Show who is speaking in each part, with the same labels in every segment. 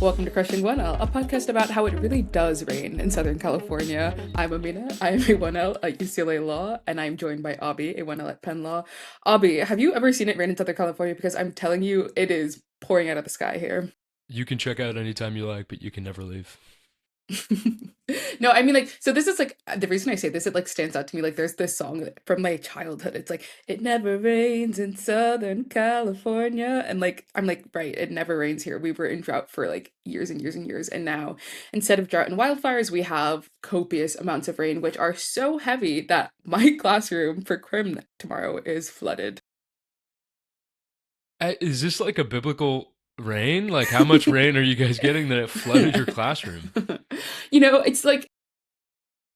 Speaker 1: Welcome to Crushing 1L, a podcast about how it really does rain in Southern California. I'm Aaminah, I am a 1L at UCLA Law, and I'm joined by Abhi, a 1L at Penn Law. Abhi, have you ever seen it rain in Southern California? Because I'm telling you, it is pouring out of the sky here.
Speaker 2: You can check out anytime you like, but you can never leave.
Speaker 1: No, I mean, like, so this is like the reason I say this, it like stands out to me. Like, there's this song from my childhood. It's like, it never rains in Southern California. And like, I'm like, right, it never rains here. We were in drought for like years and years and years. And now, instead of drought and wildfires, we have copious amounts of rain, which are so heavy that my classroom for crim tomorrow is flooded.
Speaker 2: Is this like a biblical rain? Like, how much rain are you guys getting that it flooded your classroom?
Speaker 1: It's like,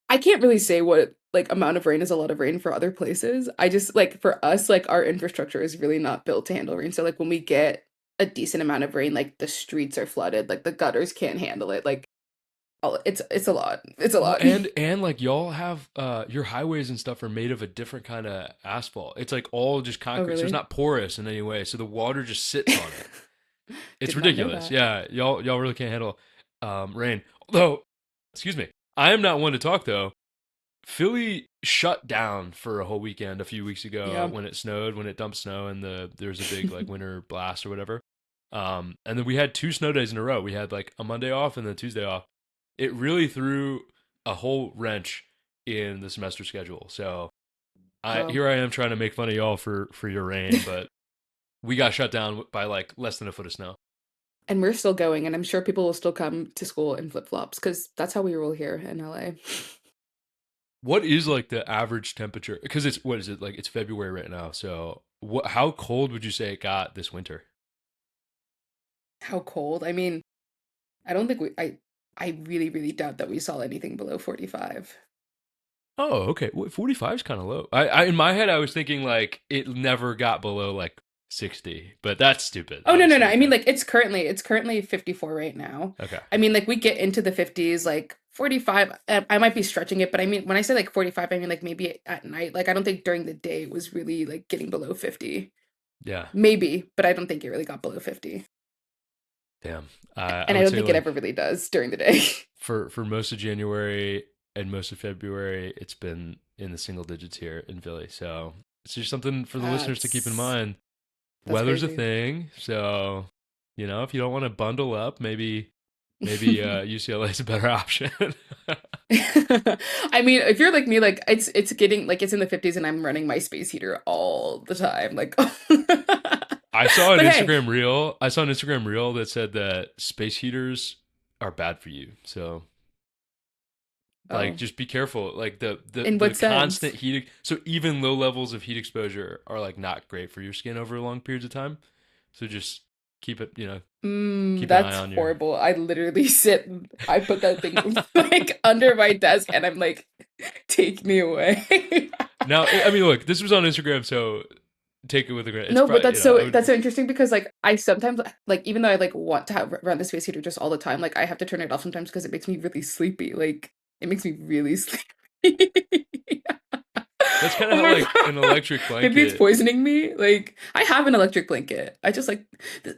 Speaker 1: I can't really say what like amount of rain is a lot of rain for other places. I just like for us, like our infrastructure is really not built to handle rain. So like when we get a decent amount of rain, like the streets are flooded, like the gutters can't handle it. Like it's a lot. It's a
Speaker 2: Well,
Speaker 1: lot.
Speaker 2: and like y'all have your highways and stuff are made of a different kind of asphalt. It's like all just
Speaker 1: Oh
Speaker 2: concrete, so it's
Speaker 1: really?
Speaker 2: not porous in any way. So the water just sits on it. It's
Speaker 1: Did not know
Speaker 2: ridiculous.
Speaker 1: that.
Speaker 2: Yeah, y'all really can't handle rain. Although, excuse me, I am not one to talk though. Philly shut down for a whole weekend a few weeks ago
Speaker 1: Yeah.
Speaker 2: when it snowed, when it dumped snow, and there was a big like winter blast or whatever. And then we had two snow days in a row. We had like a Monday off and then Tuesday off. It really threw a whole wrench in the semester schedule. So I
Speaker 1: Well,
Speaker 2: here I am trying to make fun of y'all for your rain, but we got shut down by like less than a foot of snow.
Speaker 1: and we're still going, and I'm sure people will still come to school in flip-flops because that's how we roll here in LA.
Speaker 2: What is like the average temperature? Because it's what is it like? It's February right now. So what? How cold would you say it got this winter?
Speaker 1: How cold? I mean, I don't think I really, really doubt that we saw anything below 45.
Speaker 2: Oh, okay. Well, 45 is kind of low. I in my head I was thinking like it never got below like 60, but that's stupid.
Speaker 1: Oh no, no, no.
Speaker 2: Obviously,
Speaker 1: I mean
Speaker 2: but
Speaker 1: like it's currently 54 right now.
Speaker 2: okay.
Speaker 1: I mean like we get into the 50s like 45. I might be stretching it, but I mean when I say like 45, I mean like maybe at night. Like I don't think during the day it was really like getting below 50.
Speaker 2: Yeah.
Speaker 1: Maybe, but I don't think it really got below 50.
Speaker 2: Damn. I
Speaker 1: And I
Speaker 2: would
Speaker 1: don't
Speaker 2: say
Speaker 1: think it
Speaker 2: like
Speaker 1: ever really does during the day.
Speaker 2: for most of January and most of February, it's been in the single digits here in Philly. So it's just something for the listeners to keep in
Speaker 1: That's
Speaker 2: mind.
Speaker 1: that's
Speaker 2: Weather's a
Speaker 1: crazy.
Speaker 2: thing, so if you don't want to bundle up, maybe UCLA is a better option.
Speaker 1: I mean, if you're like me, like it's getting like it's in the 50s and I'm running my space heater all the time. Like
Speaker 2: I saw an
Speaker 1: But hey,
Speaker 2: Instagram reel. I saw an Instagram reel that said that space heaters are bad for you. So like
Speaker 1: oh,
Speaker 2: just be careful. Like the the
Speaker 1: in
Speaker 2: the
Speaker 1: what
Speaker 2: constant
Speaker 1: sense?
Speaker 2: heat, so even low levels of heat exposure are like not great for your skin over long periods of time. So just keep it, keep an eye
Speaker 1: That's
Speaker 2: on your.
Speaker 1: horrible. I literally I put that thing like under my desk and I'm like, take me away.
Speaker 2: Now, I mean, look, this was on Instagram, so take it with a grain. It's
Speaker 1: No, but
Speaker 2: probably, I
Speaker 1: that's
Speaker 2: would.
Speaker 1: so interesting because like I sometimes like even though I like want to have run the space heater just all the time, like I have to turn it off sometimes because it makes me really sleepy. Like it makes me really sleepy.
Speaker 2: That's kind of
Speaker 1: Oh
Speaker 2: how
Speaker 1: my
Speaker 2: like an
Speaker 1: God.
Speaker 2: electric
Speaker 1: Maybe it's
Speaker 2: blanket.
Speaker 1: poisoning me. Like I have an electric blanket. I just like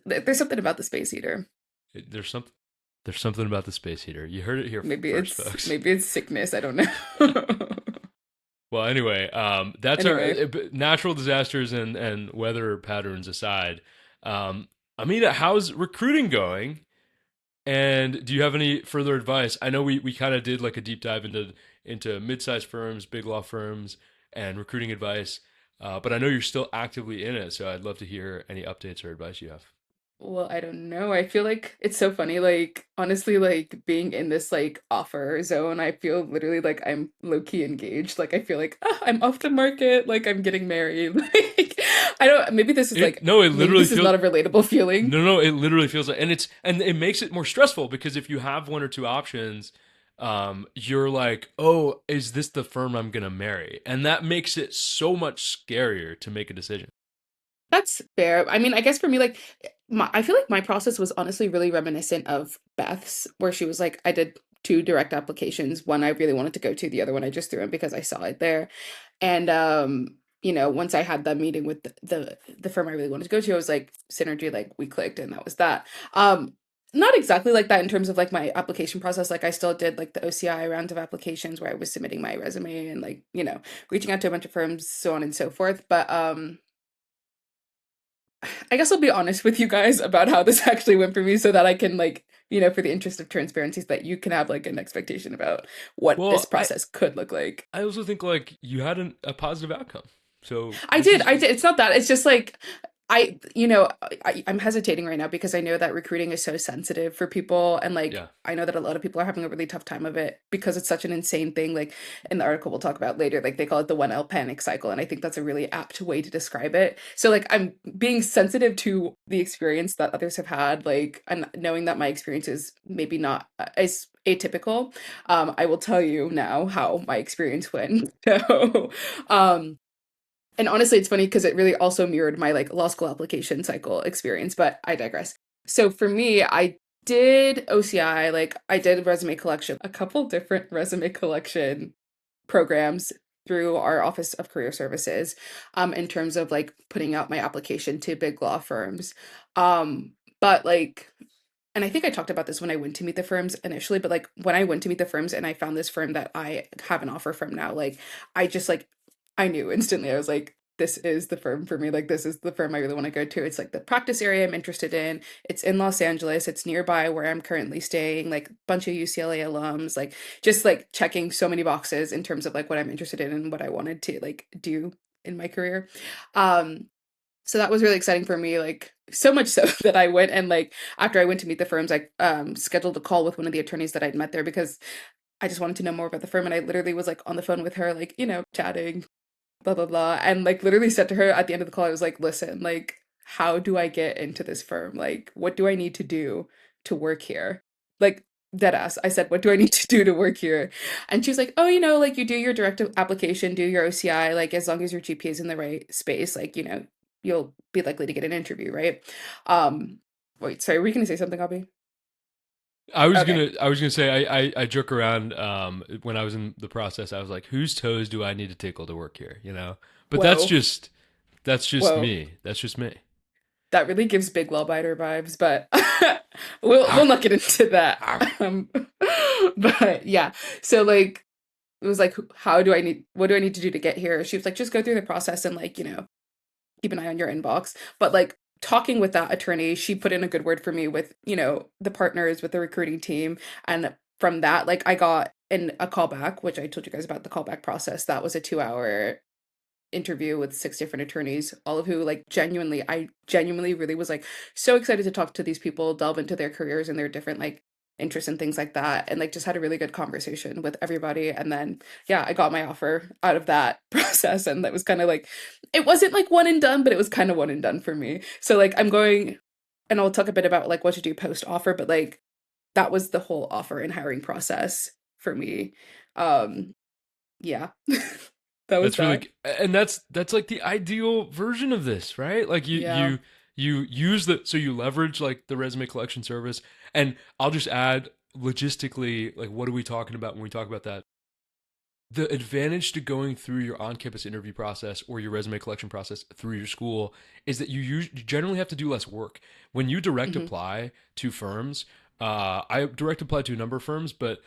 Speaker 1: there's something about the space heater.
Speaker 2: There's something. There's something about the space heater. You heard it here first, folks.
Speaker 1: Maybe it's sickness. I don't know.
Speaker 2: Well, anyway, that's our
Speaker 1: Anyway,
Speaker 2: natural disasters and weather patterns aside. Amita, how's recruiting going? And do you have any further advice? I know we kind of did like a deep dive into mid-sized firms, big law firms, and recruiting advice. But I know you're still actively in it, so I'd love to hear any updates or advice you have.
Speaker 1: well, I don't know. I feel like it's so funny. Like, honestly, like being in this like offer zone, I feel literally like I'm low key engaged. Like, I feel like I'm off the market. Like, I'm getting married. Like, I don't,
Speaker 2: It no, it
Speaker 1: maybe
Speaker 2: literally
Speaker 1: this is
Speaker 2: feels
Speaker 1: not a relatable feeling.
Speaker 2: no, no, it literally feels like, and it makes it more stressful because if you have one or two options, you're like, oh, is this the firm I'm gonna marry? And that makes it so much scarier to make a decision.
Speaker 1: That's fair. I mean, I guess for me, like, I feel like my process was honestly really reminiscent of Beth's, where she was like, I did two direct applications. One I really wanted to go to, the other one I just threw in because I saw it there. And once I had that meeting with the firm I really wanted to go to, I was like, synergy, like we clicked, and that was that. not exactly like that in terms of like my application process. Like I still did like the OCI rounds of applications where I was submitting my resume and like, reaching out to a bunch of firms, so on and so forth. But I guess I'll be honest with you guys about how this actually went for me so that I can like, for the interest of transparency, so that you can have like an expectation about what this
Speaker 2: Well,
Speaker 1: process could look like.
Speaker 2: I also think like you had a positive outcome. So
Speaker 1: I
Speaker 2: this
Speaker 1: did.
Speaker 2: is
Speaker 1: I did. It's not that. It's just like I'm hesitating right now because I know that recruiting is so sensitive for people, and like
Speaker 2: yeah.
Speaker 1: I know that a lot of people are having a really tough time of it because it's such an insane thing. Like in the article we'll talk about later, like they call it the 1L panic cycle, and I think that's a really apt way to describe it. So like I'm being sensitive to the experience that others have had, like, and knowing that my experience is maybe not as atypical. I will tell you now how my experience went. So, and honestly, it's funny because it really also mirrored my like law school application cycle experience, but I digress. So for me, I did OCI, like I did resume collection, a couple different resume collection programs through our Office of Career Services, in terms of like putting out my application to big law firms. But like, and I think I talked about this when I went to meet the firms initially, but like when I went to meet the firms and I found this firm that I have an offer from now, like I just like I knew instantly. I was like, this is the firm for me. Like this is the firm I really want to go to. It's like the practice area I'm interested in. It's in Los Angeles. It's nearby where I'm currently staying, like bunch of UCLA alums, like just like checking so many boxes in terms of like what I'm interested in and what I wanted to like do in my career. Um so that was really exciting for me, like so much so that I went and like after I went to meet the firms, I scheduled a call with one of the attorneys that I'd met there because I just wanted to know more about the firm, and I literally was like on the phone with her, like, chatting, blah blah blah, and like literally said to her at the end of the call, I was like, listen, like how do I get into this firm? Like what do I need to do to work here? Like dead ass, I said, what do I need to do to work here? And she was like, oh, like you do your direct application, do your OCI, like as long as your GPA is in the right space, like you'll be likely to get an interview, right? Wait, sorry, were you gonna say something, Abby? Okay.
Speaker 2: I was gonna say I joke around when I was in the process. I was like, whose toes do I need to tickle to work here? But
Speaker 1: Whoa.
Speaker 2: that's just
Speaker 1: Whoa.
Speaker 2: me. That's just me.
Speaker 1: That really gives big law biter vibes, but we'll
Speaker 2: Arr,
Speaker 1: not get into that.
Speaker 2: arr.
Speaker 1: Um, but yeah, so like it was like, what do I need to do to get here? She was like, just go through the process and like keep an eye on your inbox. But like talking with that attorney, she put in a good word for me with the partners, with the recruiting team, and from that, like I got in a callback, which I told you guys about the callback process. That was a 2 hour interview with 6 different attorneys, all of who like I genuinely really was like so excited to talk to these people, delve into their careers and their different like interests and things like that, and like just had a really good conversation with everybody. And then yeah, I got my offer out of that process, and that was kind of like, it wasn't like one and done, but it was kind of one and done for me. So like I'm going, and I'll talk a bit about like what to do post offer, but like that was the whole offer and hiring process for me. um yeah. That was
Speaker 2: That's
Speaker 1: that.
Speaker 2: and that's like the ideal version of this, right? Like
Speaker 1: Yeah.
Speaker 2: you use so you leverage like the resume collection service, and I'll just add logistically, like what are we talking about when we talk about that? The advantage to going through your on-campus interview process or your resume collection process through your school is that you generally have to do less work when you direct
Speaker 1: Hmm.
Speaker 2: apply to firms. I direct applied to a number of firms, but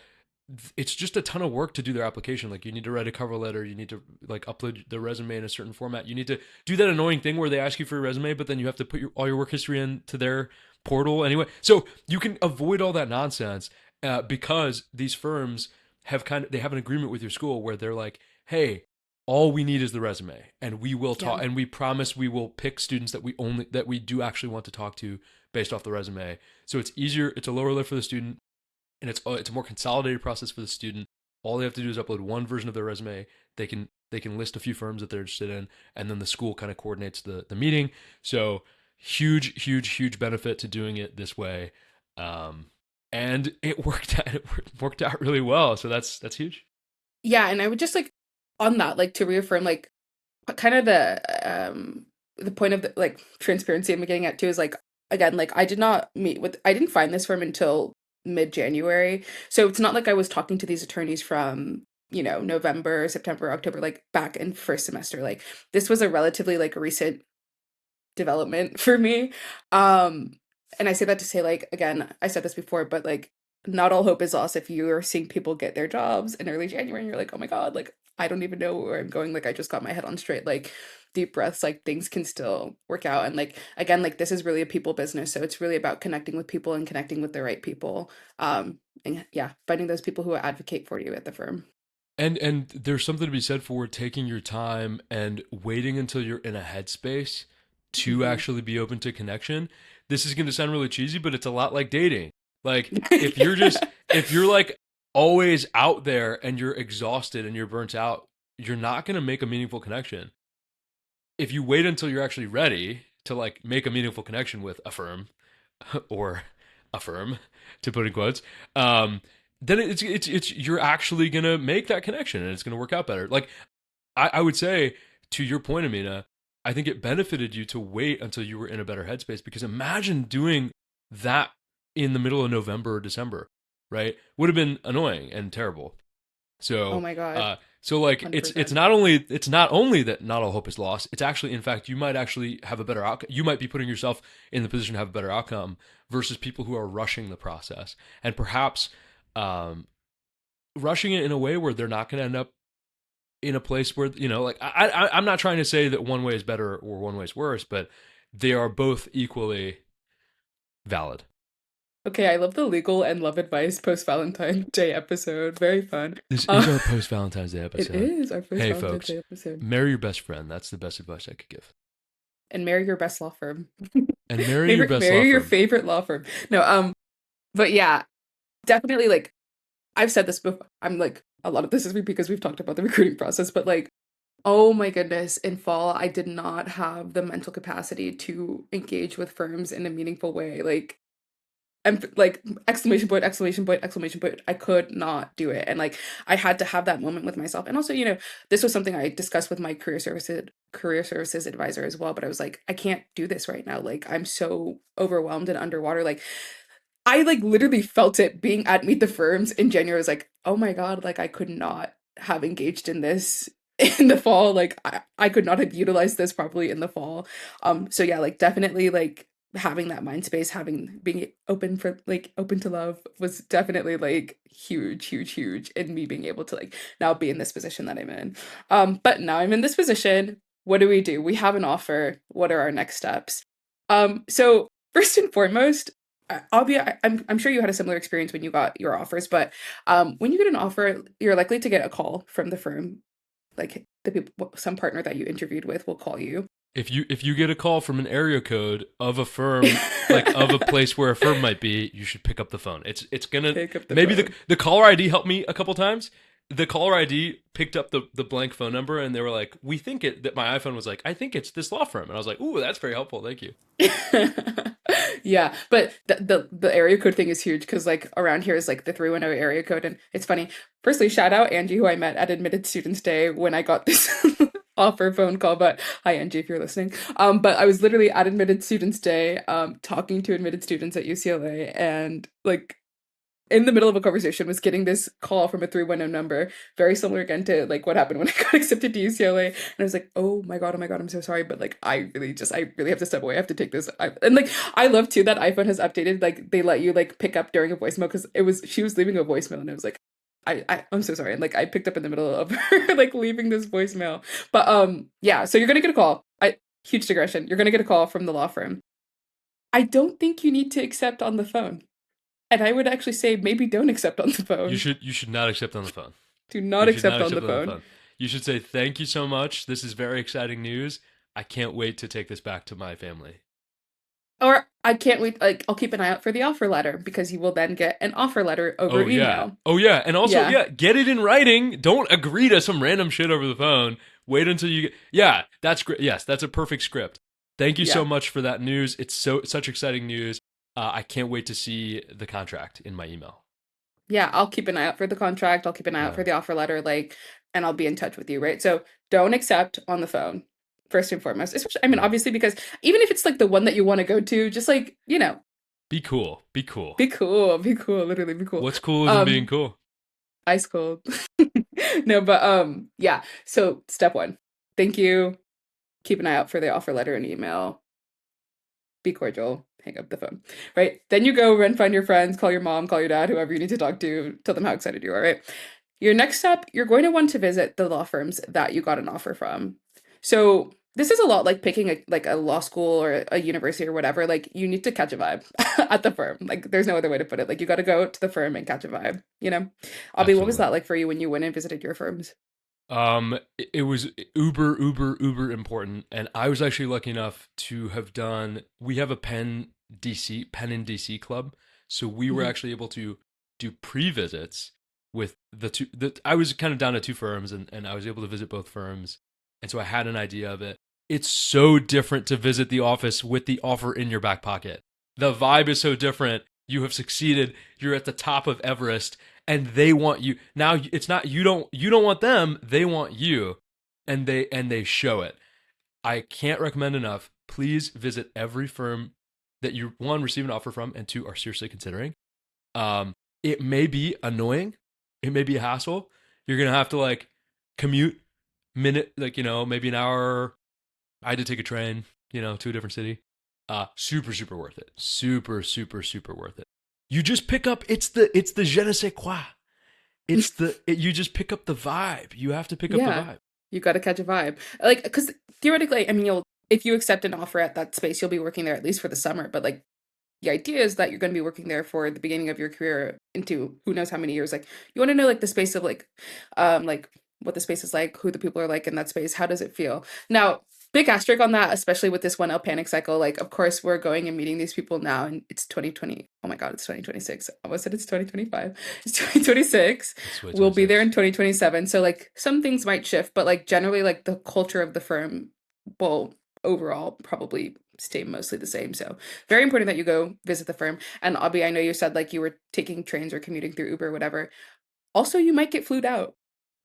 Speaker 2: it's just a ton of work to do their application. Like you need to write a cover letter, you need to like upload the resume in a certain format, you need to do that annoying thing where they ask you for your resume, but then you have to put all your work history into their portal anyway. So you can avoid all that nonsense because these firms they have an agreement with your school where they're like, hey, all we need is the resume, and we will
Speaker 1: Yeah.
Speaker 2: talk, and we promise we will pick students that we do actually want to talk to based off the resume. So it's easier, it's a lower lift for the student, and it's a more consolidated process for the student. All they have to do is upload one version of their resume. They can list a few firms that they're interested in, and then the school kind of coordinates the meeting. So huge benefit to doing it this way, and it worked out. It worked out really well. So that's huge.
Speaker 1: Yeah, and I would just like on that, like to reaffirm like kind of the point of the like transparency I'm getting at too is like again, like I didn't find this firm until mid-January. So it's not like I was talking to these attorneys from, November, September, October, like back in first semester. Like this was a relatively like recent development for me. Um and I say that to say, like, again, I said this before, but like, not all hope is lost if you are seeing people get their jobs in early January and you're like, oh my God, like, I don't even know where I'm going. Like, I just got my head on straight. Like, deep breaths, like, things can still work out. And like, again, like, this is really a people business. So it's really about connecting with people and connecting with the right people. And yeah, finding those people who advocate for you at the firm.
Speaker 2: And there's something to be said for taking your time and waiting until you're in a headspace to
Speaker 1: Hmm.
Speaker 2: actually be open to connection. This is going to sound really cheesy, but it's a lot like dating. Like if you're like always out there and you're exhausted and you're burnt out, you're not going to make a meaningful connection. If you wait until you're actually ready to like make a meaningful connection with a firm or a firm, to put in quotes, then it's you're actually gonna make that connection and it's gonna work out better. Like I would say to your point, Amina, I think it benefited you to wait until you were in a better headspace because imagine doing that in the middle of November or December, right? Would have been annoying and terrible.
Speaker 1: Oh
Speaker 2: So,
Speaker 1: my God,
Speaker 2: so like
Speaker 1: $100%.
Speaker 2: it's not only that not all hope is lost. It's actually, in fact, you might actually have a better outcome. You might be putting yourself in the position to have a better outcome versus people who are rushing the process and perhaps um, rushing it in a way where they're not going to end up in a place where like I'm not trying to say that one way is better or one way is worse, but they are both equally valid.
Speaker 1: Okay, I love the legal and love advice post Valentine's Day episode. Very fun.
Speaker 2: This is
Speaker 1: Uh,
Speaker 2: our post Valentine's Day
Speaker 1: it
Speaker 2: episode.
Speaker 1: is our post
Speaker 2: Hey,
Speaker 1: Valentine's
Speaker 2: folks,
Speaker 1: Day episode.
Speaker 2: marry your best friend. That's the best advice I could give.
Speaker 1: And marry your best law firm.
Speaker 2: And marry your
Speaker 1: Favorite,
Speaker 2: best law
Speaker 1: marry your
Speaker 2: firm.
Speaker 1: favorite law firm. No, but yeah, definitely like I've said this before. I'm like a lot of this is because we've talked about the recruiting process, but like, oh my goodness, in fall, I did not have the mental capacity to engage with firms in a meaningful way. Like I'm like exclamation point, exclamation point, exclamation point. I could not do it. And like I had to have that moment with myself. And also, this was something I discussed with my career services advisor as well. But I was like, I can't do this right now. Like I'm so overwhelmed and underwater. Like I like literally felt it being at Meet the Firms in January. I was like, oh my God, like I could not have engaged in this in the fall. Like I could not have utilized this properly in the fall. So yeah, like definitely like having that mind space, having being open for like open to love was definitely like huge, huge, huge in me being able to like now be in this position that I'm in. But now I'm in this position. What do? We have an offer. What are our next steps? So first and foremost, I'm sure you had a similar experience when you got your offers, but when you get an offer, you're likely to get a call from the firm, like the people, some partner that you interviewed with will call you.
Speaker 2: If you get a call from an area code of a firm, like of a place where a firm might be, you should pick up the phone. It's gonna
Speaker 1: Pick up the
Speaker 2: maybe
Speaker 1: phone.
Speaker 2: the caller ID helped me a couple times. The caller ID picked up the blank phone number and they were like, "We think it." That my iPhone was like, "I think it's this law firm," and I was like, "Ooh, that's very helpful. Thank you."
Speaker 1: Yeah, but the area code thing is huge because like around here is like the 310 area code, and it's funny. Firstly, shout out Angie, who I met at Admitted Students Day when I got this offer phone call. But hi Angie, if you're listening. But I was literally at Admitted Students Day, talking to admitted students at UCLA, and like in the middle of a conversation was getting this call from a 310 number, very similar again to like what happened when I got accepted to UCLA. And I was like, oh my God, I'm so sorry, but like I really have to step away. I have to take this. And like I love too that iPhone has updated, like they let you like pick up during a voicemail because she was leaving a voicemail and I was like, I'm so sorry. And like I picked up in the middle of her like leaving this voicemail. But yeah, so you're gonna get a call. Huge digression. You're gonna get a call from the law firm. I don't think you need to accept on the phone. And I would actually say maybe don't accept on the
Speaker 2: You
Speaker 1: phone.
Speaker 2: should not accept on the phone.
Speaker 1: Do not
Speaker 2: You should
Speaker 1: accept
Speaker 2: not
Speaker 1: on the
Speaker 2: accept on the
Speaker 1: phone.
Speaker 2: phone. You should say, "Thank you so much. This is very exciting news. I can't wait to take this back to my family."
Speaker 1: Or I can't wait, like, I'll keep an eye out for the offer letter because you will then get an offer letter over
Speaker 2: Oh yeah.
Speaker 1: email.
Speaker 2: Oh yeah. And also,
Speaker 1: Yeah.
Speaker 2: yeah, get it in writing. Don't agree to some random shit over the phone. Wait until you get. Yeah, that's great. Yes, that's a perfect script. Thank you so
Speaker 1: Yeah.
Speaker 2: much for that news. It's such exciting news. I can't wait to see the contract in my email.
Speaker 1: Yeah. I'll keep an eye out for the contract. I'll keep an eye out
Speaker 2: Yeah.
Speaker 1: for the offer letter, like, and I'll be in touch with you, right? So don't accept on the phone, first and foremost. Especially, I mean,
Speaker 2: Yeah.
Speaker 1: obviously, because even if it's like the one that you want to go to, just like,
Speaker 2: Be cool. Be cool.
Speaker 1: be cool, be cool, literally be cool.
Speaker 2: What's cool isn't being
Speaker 1: Um,
Speaker 2: cool.
Speaker 1: Ice cold. No, but yeah. So step one, thank you. Keep an eye out for the offer letter and email. Be cordial. hang up the phone, right? Then you go run, find your friends, call your mom, call your dad, whoever you need to talk to, tell them how excited you are, right? Your next step, you're going to want to visit the law firms that you got an offer from. So this is a lot like picking a law school or a university or whatever. Like you need to catch a vibe at the firm. Like there's no other way to put it. Like you got to go to the firm and catch a vibe, you know? Abhi, what was
Speaker 2: Absolutely.
Speaker 1: that like for you when you went and visited your firms?
Speaker 2: It was uber important, and I was actually lucky enough to have done. We have a Pen in DC club, so we were
Speaker 1: Mhm.
Speaker 2: actually able to do pre-visits with the two. I was kind of down to two firms, and I was able to visit both firms, and so I had an idea of it. It's so different to visit the office with the offer in your back pocket. The vibe is so different. You have succeeded. You're at the top of Everest, and they want you now. It's not you don't want them, they want you, and they show it. I can't recommend enough. Please visit every firm that you, one, receive an offer from, and two, are seriously considering. It may be annoying, it may be a hassle. You're gonna have to like commute minute, like, maybe an hour. I had to take a train, to a different city. Super worth it. Super worth it. You just pick up. It's the je ne sais quoi. You just pick up the vibe. You have to pick up the
Speaker 1: Yeah,
Speaker 2: vibe.
Speaker 1: you got to catch a vibe. Like, because theoretically, I mean, if you accept an offer at that space, you'll be working there at least for the summer. But like, the idea is that you're going to be working there for the beginning of your career into who knows how many years. Like, you want to know like the space of like what the space is like, who the people are like in that space, how does it feel? Now, big asterisk on that, especially with this 1L panic cycle. Like, of course, we're going and meeting these people now, and it's 2020. Oh my God, it's 2026. I almost said it's 2025. It's 2026.
Speaker 2: It's
Speaker 1: We'll be there
Speaker 2: 2026.
Speaker 1: in 2027. So like some things might shift, but like generally, like the culture of the firm will overall probably stay mostly the same. So very important that you go visit the firm. And Abby, I know you said like you were taking trains or commuting through Uber or whatever. Also, you might get flued out.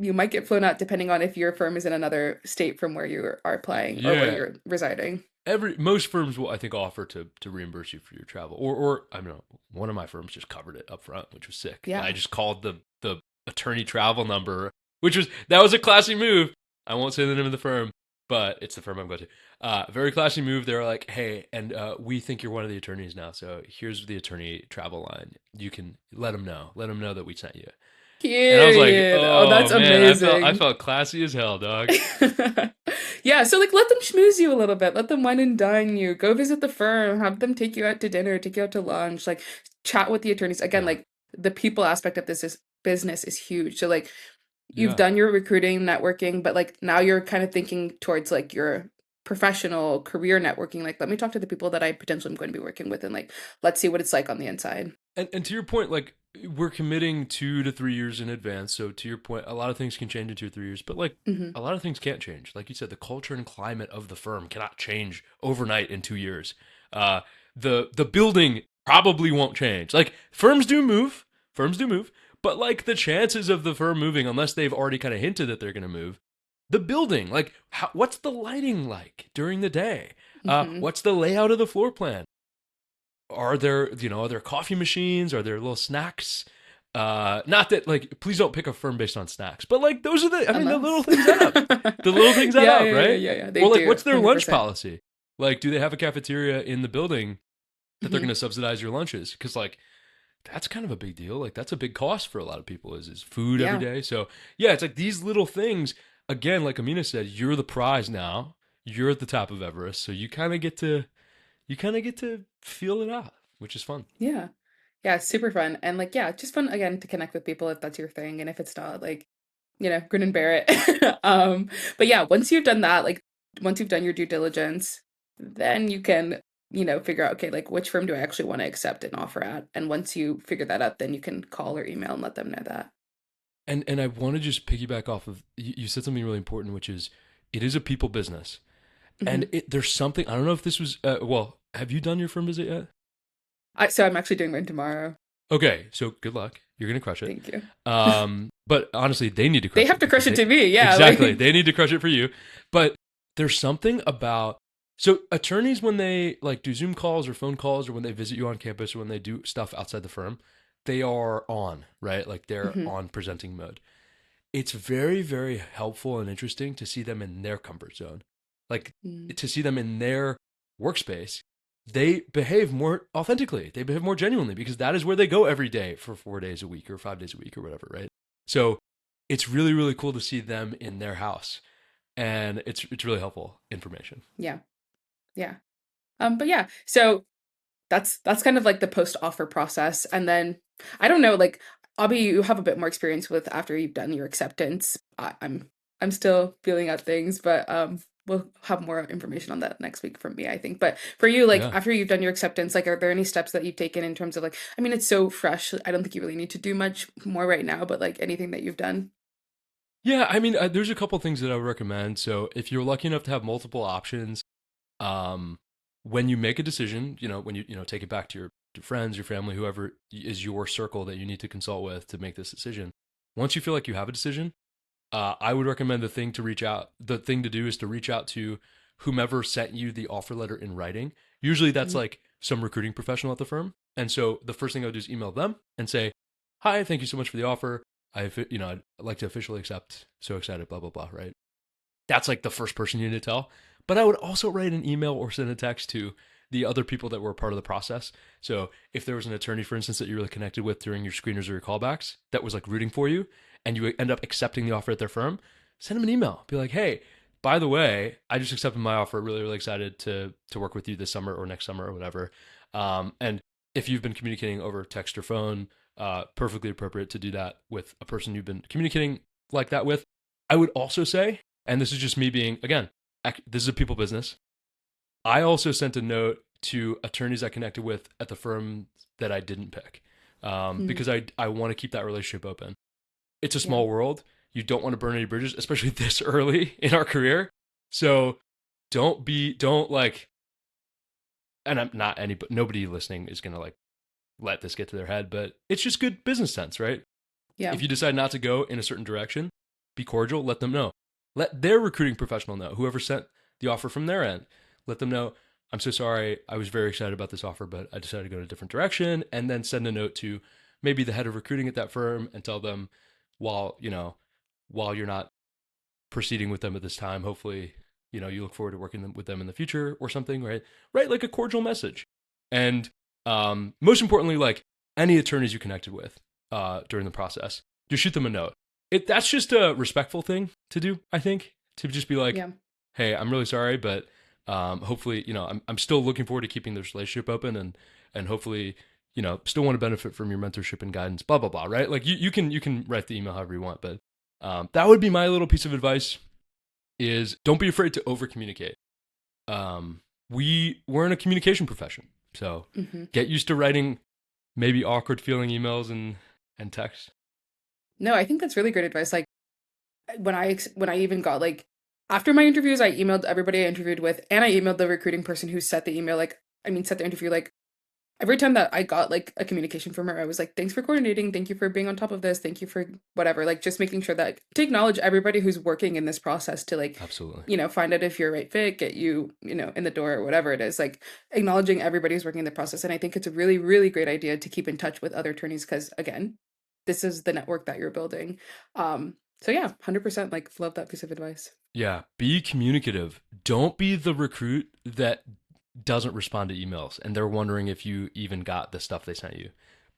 Speaker 1: You might get flown out depending on if your firm is in another state from where you are applying or where
Speaker 2: Yeah.
Speaker 1: you're residing.
Speaker 2: Most firms will, I think, offer to reimburse you for your travel, or I don't know, one of my firms just covered it up front, which was sick. And I
Speaker 1: Yeah.
Speaker 2: just called the attorney travel number, that was a classy move. I won't say the name of the firm, but it's the firm I'm going to. Very classy move. They're like, hey, and we think you're one of the attorneys now, so here's the attorney travel line. You can let them know. Let them know that we sent you. And I was like,
Speaker 1: Period. Oh,
Speaker 2: oh
Speaker 1: that's
Speaker 2: man, I
Speaker 1: amazing.
Speaker 2: felt classy as hell, dog.
Speaker 1: Yeah, so like let them schmooze you a little bit. Let them wine and dine you. Go visit the firm, have them take you out to dinner, take you out to lunch, like chat with the attorneys. Again,
Speaker 2: Yeah,
Speaker 1: like the people aspect of this is business is huge. So like you've
Speaker 2: yeah.
Speaker 1: done your recruiting, networking, but like now you're kind of thinking towards like your professional career networking. Like let me talk to the people that I potentially am going to be working with and like let's see what it's like on the inside.
Speaker 2: And to your point, like we're committing 2 to 3 years in advance. So to your point, a lot of things can change in 2 or 3 years, but like
Speaker 1: Hmm.
Speaker 2: a lot of things can't change. Like you said, the culture and climate of the firm cannot change overnight in 2 years. Uh, the building probably won't change. Like firms do move, but like the chances of the firm moving, unless they've already kind of hinted that they're going to move, the building, like what's the lighting like during the day?
Speaker 1: Hmm.
Speaker 2: What's the layout of the floor plan? Are there coffee machines? Are there little snacks? Not that, like, please don't pick a firm based on snacks, but like those are the little
Speaker 1: Unless.
Speaker 2: things add up. The little things add
Speaker 1: Yeah,
Speaker 2: up,
Speaker 1: yeah, yeah,
Speaker 2: right?
Speaker 1: yeah, yeah. They
Speaker 2: Or like,
Speaker 1: do,
Speaker 2: what's their lunch
Speaker 1: 100%.
Speaker 2: policy? Like, do they have a cafeteria in the building that they're going
Speaker 1: Hmm.
Speaker 2: to subsidize your lunches? Because like that's kind of a big deal. Like that's a big cost for a lot of people is food every
Speaker 1: Yeah.
Speaker 2: day. So yeah, it's like these little things. Again, like Aaminah said, you're the prize now. You're at the top of Everest, so you kind of get to feel it out, which is fun.
Speaker 1: Yeah. Yeah, it's super fun. And like, yeah, just fun again to connect with people if that's your thing. And if it's not, like, grin and bear it. But yeah, once you've done that, like once you've done your due diligence, then you can, figure out, okay, like which firm do I actually want to accept an offer at? And once you figure that out, then you can call or email and let them know that.
Speaker 2: And I want to just piggyback off of you said something really important, which is it is a people business, and
Speaker 1: Hmm.
Speaker 2: there's something I don't know if this was well. Have you done your firm visit yet?
Speaker 1: So I'm actually doing one tomorrow.
Speaker 2: Okay, so good luck. You're gonna crush it.
Speaker 1: Thank you.
Speaker 2: But honestly, they need to
Speaker 1: They
Speaker 2: crush
Speaker 1: have
Speaker 2: it
Speaker 1: to
Speaker 2: because
Speaker 1: crush it
Speaker 2: they
Speaker 1: to me. Yeah.
Speaker 2: exactly
Speaker 1: Like,
Speaker 2: they need to crush it for you. But there's something about so attorneys when they like do Zoom calls or phone calls or when they visit you on campus or when they do stuff outside the firm, they are on, right? Like they're
Speaker 1: mhm.
Speaker 2: on presenting mode. It's very helpful and interesting to see them in their comfort zone, like
Speaker 1: Mm.
Speaker 2: to see them in their workspace, they behave more authentically. They behave more genuinely because that is where they go every day for 4 days a week or 5 days a week or whatever, right? So it's really, really cool to see them in their house. And it's really helpful information.
Speaker 1: Yeah. Yeah. But yeah, so that's kind of like the post offer process. And then I don't know, like Abby, you have a bit more experience with after you've done your acceptance. I'm still feeling out things, but we'll have more information on that next week from me, I think. But for you, like
Speaker 2: Yeah.
Speaker 1: after you've done your acceptance, like are there any steps that you've taken in terms of like, I mean, it's so fresh. I don't think you really need to do much more right now, but like anything that you've done.
Speaker 2: Yeah, I mean, there's a couple things that I would recommend. So if you're lucky enough to have multiple options, um, when you make a decision, when you take it back to your friends, your family, whoever is your circle that you need to consult with to make this decision. Once you feel like you have a decision, I would recommend the thing to do is to reach out to whomever sent you the offer letter in writing. Usually that's
Speaker 1: Mhm.
Speaker 2: like some recruiting professional at the firm. And so the first thing I would do is email them and say, hi, thank you so much for the offer. I'd like to officially accept. So excited, blah, blah, blah, right? That's like the first person you need to tell. But I would also write an email or send a text to the other people that were part of the process. So if there was an attorney, for instance, that you really connected with during your screeners or your callbacks that was like rooting for you and you end up accepting the offer at their firm, send them an email. Be like, hey, by the way, I just accepted my offer. Really, really excited to work with you this summer or next summer or whatever. And if you've been communicating over text or phone, perfectly appropriate to do that with a person you've been communicating like that with. I would also say, and this is just me being, again, this is a people business. I also sent a note to attorneys I connected with at the firm that I didn't pick
Speaker 1: Mhm.
Speaker 2: because I want to keep that relationship open. It's a
Speaker 1: Yeah.
Speaker 2: small world. You don't want to burn any bridges, especially this early in our career. So don't like, and I'm not any, but nobody listening is going to like let this get to their head, but it's just good business sense, right?
Speaker 1: Yeah.
Speaker 2: If you decide not to go in a certain direction, be cordial, let them know. Let their recruiting professional know, whoever sent the offer from their end, let them know, I'm so sorry, I was very excited about this offer, but I decided to go in a different direction. And then send a note to maybe the head of recruiting at that firm and tell them, while, while you're not proceeding with them at this time, hopefully, you look forward to working with them in the future or something, right? Right, like a cordial message. And most importantly, like any attorneys you connected with during the process, just shoot them a note. That's just a respectful thing to do, I think, to just be like,
Speaker 1: Yeah.
Speaker 2: hey, I'm really sorry, but hopefully, I'm still looking forward to keeping this relationship open, and hopefully, still want to benefit from your mentorship and guidance, blah blah blah, right? Like you can write the email however you want, but that would be my little piece of advice: is don't be afraid to over communicate. We're in a communication profession, so
Speaker 1: Hmm.
Speaker 2: get used to writing maybe awkward feeling emails and text.
Speaker 1: No, I think that's really great advice. Like when I even got like after my interviews, I emailed everybody I interviewed with, and I emailed the recruiting person who set the email. Like, I mean, set the interview. Like every time that I got like a communication from her, I was like, "Thanks for coordinating. Thank you for being on top of this. Thank you for whatever." Like, just making sure that to acknowledge everybody who's working in this process to like,
Speaker 2: Absolutely.
Speaker 1: find out if you're a right fit, get you, in the door or whatever it is. Like acknowledging everybody who's working in the process, and I think it's a really, really great idea to keep in touch with other attorneys because again, this is the network that you're building. So yeah, 100% like love that piece of advice.
Speaker 2: Yeah, be communicative. Don't be the recruit that doesn't respond to emails and they're wondering if you even got the stuff they sent you.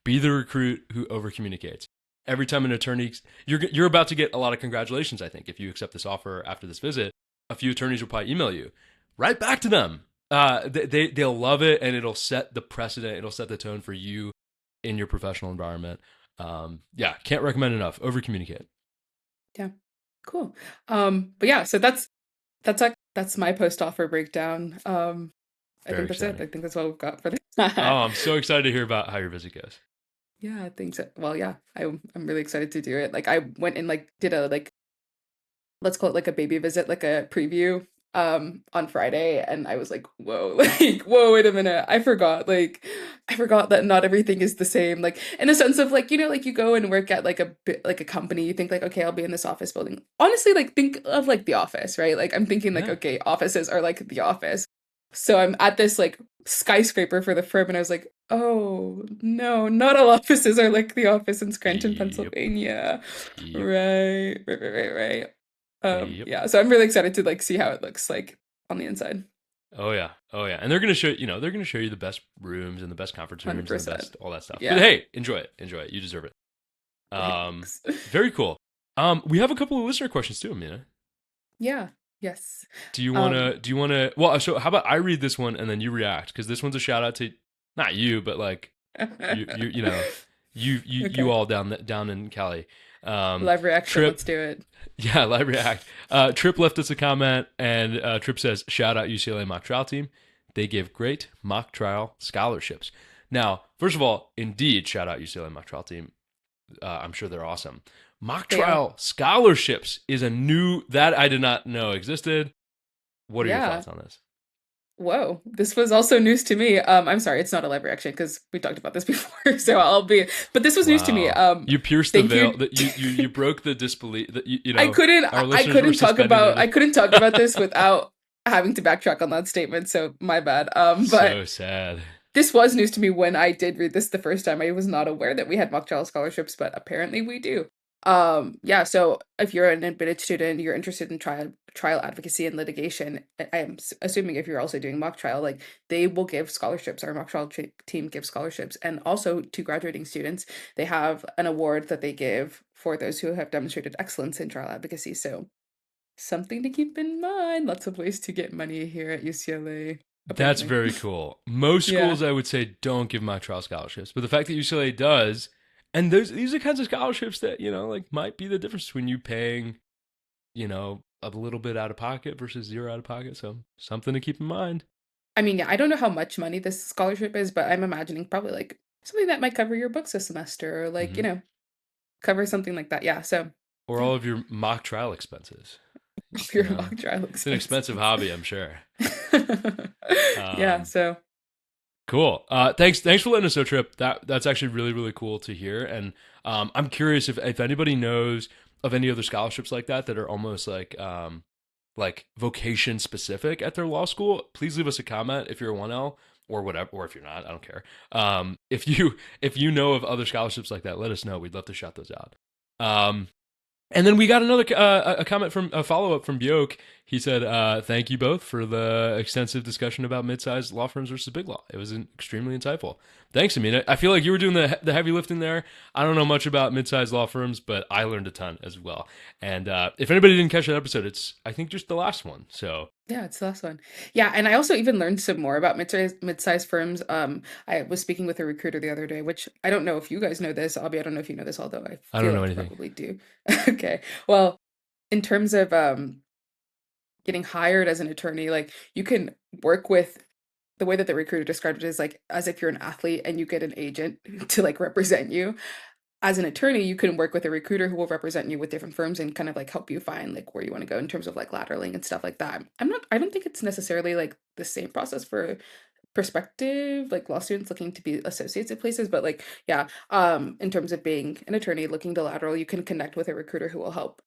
Speaker 2: Be the recruit who over communicates. Every time an attorney, you're about to get a lot of congratulations. I think if you accept this offer after this visit, a few attorneys will probably email you. Write back to them. They'll love it, and it'll set the precedent. It'll set the tone for you in your professional environment. Yeah, can't recommend enough. Over communicate.
Speaker 1: Yeah, cool. But yeah, so that's my post offer breakdown. I
Speaker 2: Very
Speaker 1: think that's it.
Speaker 2: exciting.
Speaker 1: I think that's what we've got for this.
Speaker 2: Oh, I'm so excited to hear about how your visit goes.
Speaker 1: Yeah, I think so. Well, yeah, I'm really excited to do it. Like I went and like did a like let's call it like a baby visit, like a preview on Friday, and I was like, whoa, like whoa, wait a minute. I forgot that not everything is the same. Like in a sense of like, like you go and work at like a bit like a company, you think like, okay, I'll be in this office building. Honestly, like think of like the office, right? Like I'm thinking like,
Speaker 2: Yeah.
Speaker 1: okay, offices are like the office. So I'm at this like skyscraper for the firm, and I was like, oh no, not all offices are like the office in Scranton,
Speaker 2: Yep.
Speaker 1: Pennsylvania.
Speaker 2: Yep.
Speaker 1: Right.
Speaker 2: Yep.
Speaker 1: Yeah, so I'm really excited to like see how it looks like on the inside.
Speaker 2: Oh yeah, oh yeah, and they're gonna show they're gonna show you the best rooms and the best conference rooms and the
Speaker 1: 100%.
Speaker 2: best all that stuff. But
Speaker 1: Yeah.
Speaker 2: hey, enjoy it. You deserve it.
Speaker 1: Thanks.
Speaker 2: Very cool. We have a couple of listener questions too, Amina.
Speaker 1: Yeah. Yes.
Speaker 2: Do you
Speaker 1: Um
Speaker 2: wanna? Do you wanna? Well, so how about I read this one and then you react because this one's a shout out to not you, but like you
Speaker 1: okay.
Speaker 2: all down in Cali. Um,
Speaker 1: Live reaction.
Speaker 2: Trip,
Speaker 1: Let's do it.
Speaker 2: yeah, live react. Trip left us a comment and Trip says, "Shout out UCLA mock trial team. They give great mock trial scholarships." Now, first of all, indeed, shout out UCLA mock trial team. I'm sure they're awesome. Mock
Speaker 1: They are.
Speaker 2: trial scholarships is a new that I did not know existed. What are your
Speaker 1: Yeah.
Speaker 2: thoughts on this?
Speaker 1: Whoa. This was also news to me. I'm sorry, it's not a live reaction because we talked about this before. So I'll be but this was news to me.
Speaker 2: Wow. You pierced the
Speaker 1: Thank
Speaker 2: veil
Speaker 1: you.
Speaker 2: that you broke the disbelief that our
Speaker 1: I
Speaker 2: listeners were
Speaker 1: couldn't talk
Speaker 2: suspending their
Speaker 1: about I couldn't talk about this without having to backtrack on that statement, so my bad. But
Speaker 2: so sad.
Speaker 1: this was news to me when I did read this the first time. I was not aware that we had mock trial scholarships, but apparently we do. Yeah, so if you're an admitted student, you're interested in trial advocacy and litigation, I am assuming if you're also doing mock trial, like they will give scholarships. Our mock trial team gives scholarships, and also to graduating students, they have an award that they give for those who have demonstrated excellence in trial advocacy. So something to keep in mind. Lots of ways to get money here at UCLA,
Speaker 2: That's
Speaker 1: apparently.
Speaker 2: very cool. Most
Speaker 1: Yeah.
Speaker 2: schools, I would say, don't give mock trial scholarships, but the fact that UCLA does, and these are kinds of scholarships that like might be the difference between you paying, a little bit out of pocket versus zero out of pocket. So something to keep in mind.
Speaker 1: I mean, yeah, I don't know how much money this scholarship is, but I'm imagining probably like something that might cover your books this semester or like,
Speaker 2: Hmm.
Speaker 1: cover something like that. Yeah. So,
Speaker 2: Or
Speaker 1: yeah,
Speaker 2: all of your mock trial expenses. You
Speaker 1: your
Speaker 2: know,
Speaker 1: mock trial
Speaker 2: it's an expensive
Speaker 1: expenses.
Speaker 2: hobby, I'm sure.
Speaker 1: Yeah.
Speaker 2: Um,
Speaker 1: So,
Speaker 2: Cool. Thanks for letting us know, Trip. That's actually really really cool to hear. And I'm curious if anybody knows of any other scholarships like that that are almost like vocation specific at their law school. Please leave us a comment if you're a 1L or whatever, or if you're not, I don't care. If you know of other scholarships like that, let us know. We'd love to shout those out. Um, and then we got another a comment from a follow up from Bjork. He said, "Thank you both for the extensive discussion about mid-sized law firms versus big law. It was extremely insightful. Thanks, Amina. I feel like you were doing the heavy lifting there. I don't know much about mid-sized law firms, but I learned a ton as well. And if anybody didn't catch that episode, it's I think just the last one. So
Speaker 1: yeah, it's the last one. Yeah. And I also even learned some more about mid-sized firms. I was speaking with a recruiter the other day, which I don't know if you guys know this. Abby, I don't know if you know this, although I
Speaker 2: I
Speaker 1: feel
Speaker 2: don't know
Speaker 1: like you
Speaker 2: anything.
Speaker 1: probably do. Okay. Well, in terms of getting hired as an attorney, like you can work with the way that the recruiter described it is like as if you're an athlete and you get an agent to like represent you. As an attorney, you can work with a recruiter who will represent you with different firms and kind of like help you find like where you want to go in terms of like lateraling and stuff like that. I don't think it's necessarily like the same process for prospective like law students looking to be associates at places, but like yeah, in terms of being an attorney looking to lateral, you can connect with a recruiter who will help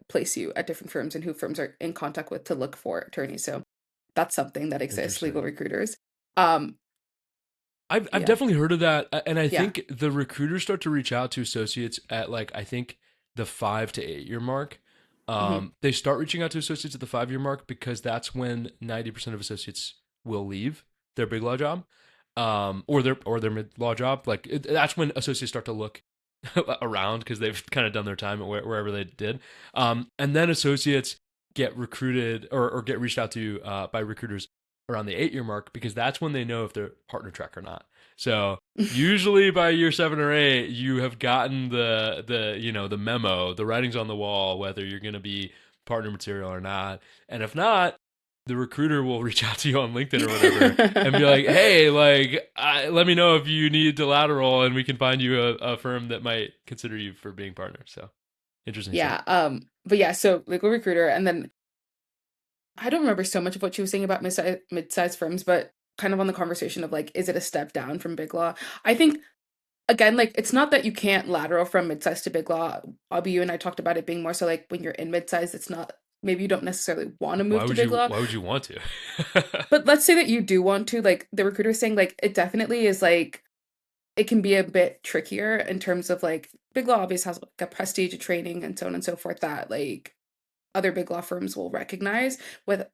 Speaker 1: place you at different firms and who firms are in contact with to look for attorneys. So that's something that exists, legal
Speaker 2: Interesting.
Speaker 1: recruiters. Um,
Speaker 2: I've
Speaker 1: yeah.
Speaker 2: definitely heard of that, and I
Speaker 1: Yeah.
Speaker 2: think the recruiters start to reach out to associates at like I think the 5 to 8 year mark.
Speaker 1: Hmm.
Speaker 2: They start reaching out to associates at the 5 year mark because that's when 90% of associates will leave their big law job, or their mid law job. Like that's when associates start to look around because they've kind of done their time at wherever they did, and then associates get recruited or get reached out to by recruiters around the 8 year mark because that's when they know if they're partner track or not. So usually by year 7 or 8, you have gotten the memo, the writings on the wall, whether you're going to be partner material or not. And if not, the recruiter will reach out to you on LinkedIn or whatever and be like, "Hey, like, let me know if you need to lateral, and we can find you a firm that might consider you for being partner." So interesting stuff.
Speaker 1: Yeah. But yeah, so legal recruiter, and then I don't remember so much of what she was saying about mid-sized firms, but kind of on the conversation of like, is it a step down from big law? I think again, like it's not that you can't lateral from mid-sized to big law. Abby, you and I talked about it being more so like when you're in mid-sized, it's not maybe you don't necessarily want to
Speaker 2: Why
Speaker 1: move to
Speaker 2: would
Speaker 1: big
Speaker 2: you?
Speaker 1: law.
Speaker 2: Why would you want to?
Speaker 1: But let's say that you do want to, like the recruiter is saying, like it definitely is like it can be a bit trickier in terms of like big law obviously has like a prestige of training and so on and so forth that like other big law firms will recognize.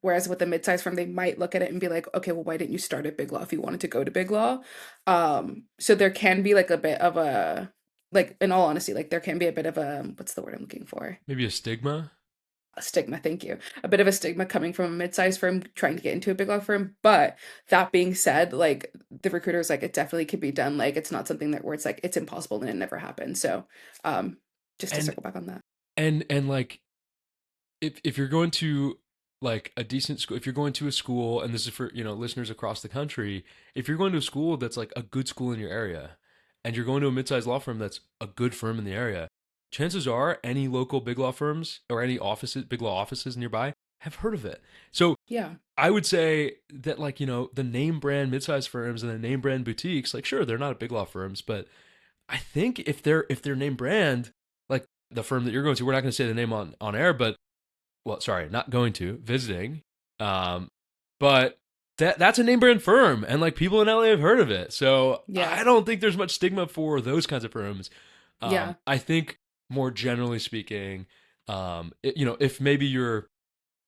Speaker 1: Whereas with a mid-sized firm, they might look at it and be like, okay, well, why didn't you start at big law if you wanted to go to big law? So there can be like a bit of a, like, in all honesty, like there can be a bit of a, what's the word I'm looking for?
Speaker 2: Maybe a stigma.
Speaker 1: A stigma, thank you. A bit of a stigma coming from a mid-sized firm trying to get into a big law firm. But that being said, like the recruiter's like, it definitely could be done. Like it's not something that where it's like it's impossible and it never happened. So just to
Speaker 2: And
Speaker 1: circle back on that.
Speaker 2: and like if you're going to like a decent school, if you're going to a school, and this is for, listeners across the country, if you're going to a school that's like a good school in your area, and you're going to a mid-sized law firm that's a good firm in the area, chances are any local big law firms or any offices, big law offices nearby have heard of it. So
Speaker 1: Yeah.
Speaker 2: I would say that, like, the name brand mid-sized firms and the name brand boutiques, like, sure, they're not big law firms, but I think if they're name brand, like the firm that you're going to, we're not going to say the name on air, but, well, sorry, not going to, visiting, but that's a name brand firm, and like people in LA have heard of it. So
Speaker 1: Yeah.
Speaker 2: I don't think there's much stigma for those kinds of firms.
Speaker 1: Yeah.
Speaker 2: I think more generally speaking, if maybe you're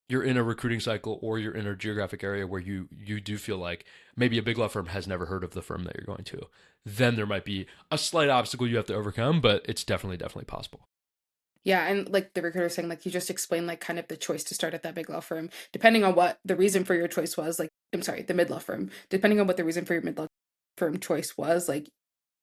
Speaker 2: in a recruiting cycle, or you're in a geographic area where you do feel like maybe a big law firm has never heard of the firm that you're going to, then there might be a slight obstacle you have to overcome, but it's definitely possible.
Speaker 1: Yeah, and like the recruiter saying, like you just explained, like kind of the choice to start at that big law firm, depending on what the reason for your choice was. Like, I'm sorry, the mid law firm, depending on what the reason for your mid law firm choice was, like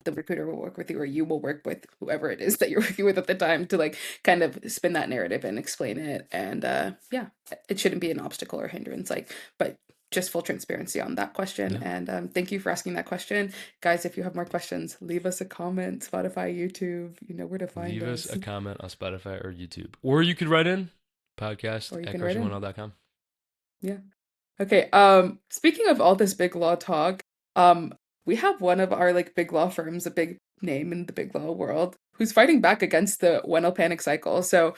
Speaker 1: the recruiter will work with you, or you will work with whoever it is that you're working with at the time to like kind of spin that narrative and explain it. And yeah, it shouldn't be an obstacle or hindrance. Like, but just full transparency on that question.
Speaker 2: Yeah.
Speaker 1: And thank you for asking that question, guys. If you have more questions, leave us a comment. Spotify, YouTube, you know where to find
Speaker 2: Leave us
Speaker 1: us.
Speaker 2: a comment on Spotify or YouTube, or you could write in podcast
Speaker 1: Or you
Speaker 2: at
Speaker 1: can write in.
Speaker 2: crushing1l.com.
Speaker 1: Yeah. Okay. Speaking of all this big law talk, we have one of our like big law firms, a big name in the big law world, who's fighting back against the 1L panic cycle. So